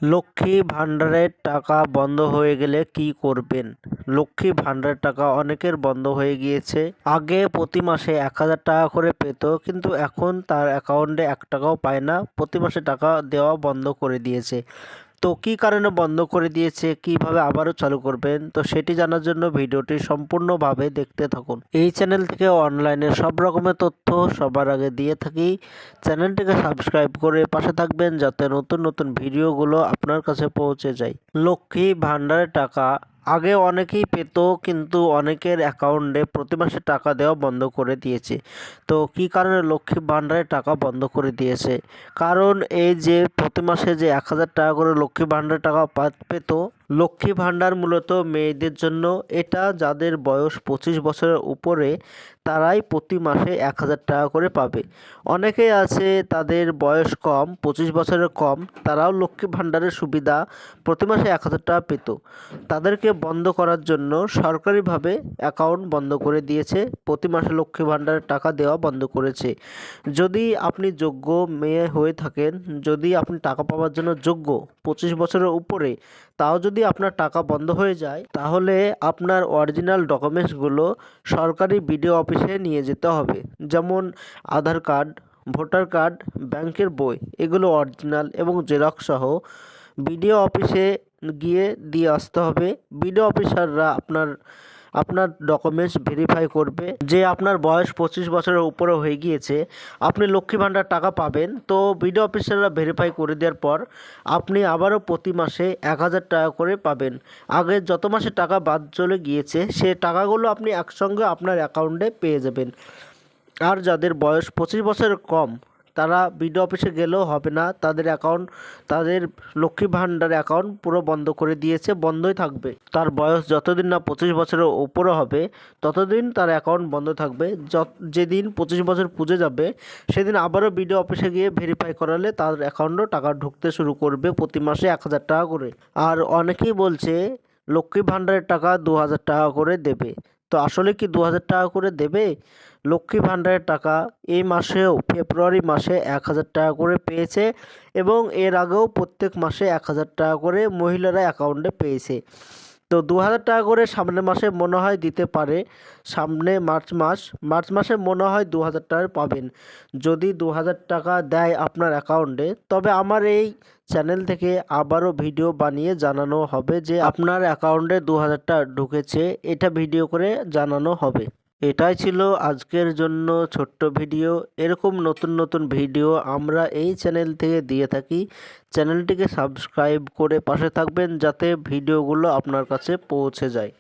লক্ষ্মী ভাণ্ডারের টাকা বন্ধ হয়ে গেলে কি করবেন? লক্ষ্মী ভাণ্ডারের টাকা অনেকের বন্ধ হয়ে গিয়েছে। আগে প্রতি মাসে ১,০০০ টাকা করে পেত, কিন্তু এখন তার অ্যাকাউন্টে ১ টাকাও পায় না। প্রতি মাসে টাকা দেওয়া বন্ধ করে দিয়েছে। তো কী কারণে বন্ধ করে দিয়েছে, কিভাবে আবারও চালু করবেন, তো সেটি জানার জন্য ভিডিওটি সম্পূর্ণভাবে দেখতে থাকুন। এই চ্যানেল থেকে অনলাইনে সব রকমের তথ্য সবার আগে দিয়ে থাকি। চ্যানেলটিকে সাবস্ক্রাইব করে পাশে থাকবেন যাতে নতুন নতুন ভিডিওগুলো আপনার কাছে পৌঁছে যায়। লক্ষ্মী ভাণ্ডারের টাকা আগে অনেকেই পেত, কিন্তু অনেকের অ্যাকাউন্টে প্রতি মাসে টাকা দেওয়া বন্ধ করে দিয়েছে। তো কী কারণে লক্ষ্মী ভাণ্ডারের টাকা বন্ধ করে দিয়েছে? কারণ এই যে প্রতি মাসে যে ১,০০০ টাকা করে লক্ষ্মী ভাণ্ডারের টাকা পেত, লক্ষ্মী ভাণ্ডার মূলত মেয়েদের জন্য। এটা যাদের বয়স ২৫ বছরের উপরে তারাই প্রতি মাসে ১,০০০ টাকা করে পাবে। অনেকেই আছে তাদের বয়স কম, ২৫ বছরের কম, তারাও লক্ষ্মী ভাণ্ডারের সুবিধা প্রতি মাসে ১,০০০ টাকা পেত। তাদেরকে বন্ধ করার জন্য সরকারিভাবে অ্যাকাউন্ট বন্ধ করে দিয়েছে, প্রতি মাসে লক্ষ্মী ভাণ্ডারের টাকা দেওয়া বন্ধ করেছে। যদি আপনি যোগ্য মেয়ে হয়ে থাকেন, যদি আপনি টাকা পাওয়ার জন্য যোগ্য ২৫ বছরের উপরে, তাও যদি আপনার টাকা বন্ধ হয়ে যায়, তাহলে আপনার অরিজিনাল ডকুমেন্টসগুলো সরকারি বিডিও অফিসে নিয়ে যেতে হবে। যেমন আধার কার্ড, ভোটার কার্ড, ব্যাংকের বই, এগুলো অরিজিনাল এবং জেরক্স সহ বিডিও অফিসে গিয়ে দিয়ে আসতে হবে। বিডিও অফিসাররা আপনার ডকুমেন্টস ভেরিফাই করবে যে আপনার বয়স ২৫ বছরের উপরে হয়ে গিয়েছে, আপনি লক্ষ্মী ভাণ্ডার টাকা পাবেন। তো বিডিও অফিসাররা ভেরিফাই করে দেওয়ার পর আপনি আবারও প্রতি মাসে ১,০০০ টাকা করে পাবেন। আগে যত মাসে টাকা বাদ চলে গিয়েছে সে টাকাগুলো আপনি একসঙ্গে আপনার অ্যাকাউন্টে পেয়ে যাবেন। আর যাদের বয়স ২৫ বছরের কম, তারা বিডিও অফিসে গেলেও হবে না, তাদের লক্ষ্মী ভাণ্ডার অ্যাকাউন্ট পুরো বন্ধ করে দিয়েছে, বন্ধই থাকবে। তার বয়স যতদিন না ২৫ বছরের উপরে হবে ততদিন তার অ্যাকাউন্ট বন্ধ থাকবে। যেদিন ২৫ বছর পুজো যাবে সেদিন আবারও বিডিও অফিসে গিয়ে ভেরিফাই করালে তার অ্যাকাউন্টও টাকা ঢুকতে শুরু করবে, প্রতি মাসে ১,০০০ টাকা করে। আর অনেকেই বলছে লক্ষ্মী ভাণ্ডারের টাকা ২,০০০ টাকা করে দেবে। তো আসলে কি ২,০০০ টাকা করে দেবে? লক্ষ্মী ভাণ্ডারের টাকা এই মাসেও ফেব্রুয়ারি মাসে ১,০০০ টাকা করে পেয়েছে এবং এর আগেও প্রত্যেক মাসে ১,০০০ টাকা করে মহিলারা অ্যাকাউন্টে পেয়েছে। তো ২,০০০ টাকা করে সামনের মাসে মনে হয় দিতে পারে। সামনে মার্চ মাসে মনে হয় ২,০০০ টাকা পাবেন। যদি ২,০০০ টাকা দেয় আপনার অ্যাকাউন্টে, তবে আমার এই চ্যানেল থেকে আবারও ভিডিও বানিয়ে জানানো হবে যে আপনার অ্যাকাউন্টে ২,০০০ টাকা ঢুকেছে, এটা ভিডিও করে জানানো হবে। এটাই ছিল আজকের জন্য ছোট্ট ভিডিও। এরকম নতুন নতুন ভিডিও আমরা এই চ্যানেল থেকে দিয়ে থাকি। চ্যানেলটিকে সাবস্ক্রাইব করে পাশে থাকবেন যাতে ভিডিওগুলো আপনার কাছে পৌঁছে যায়।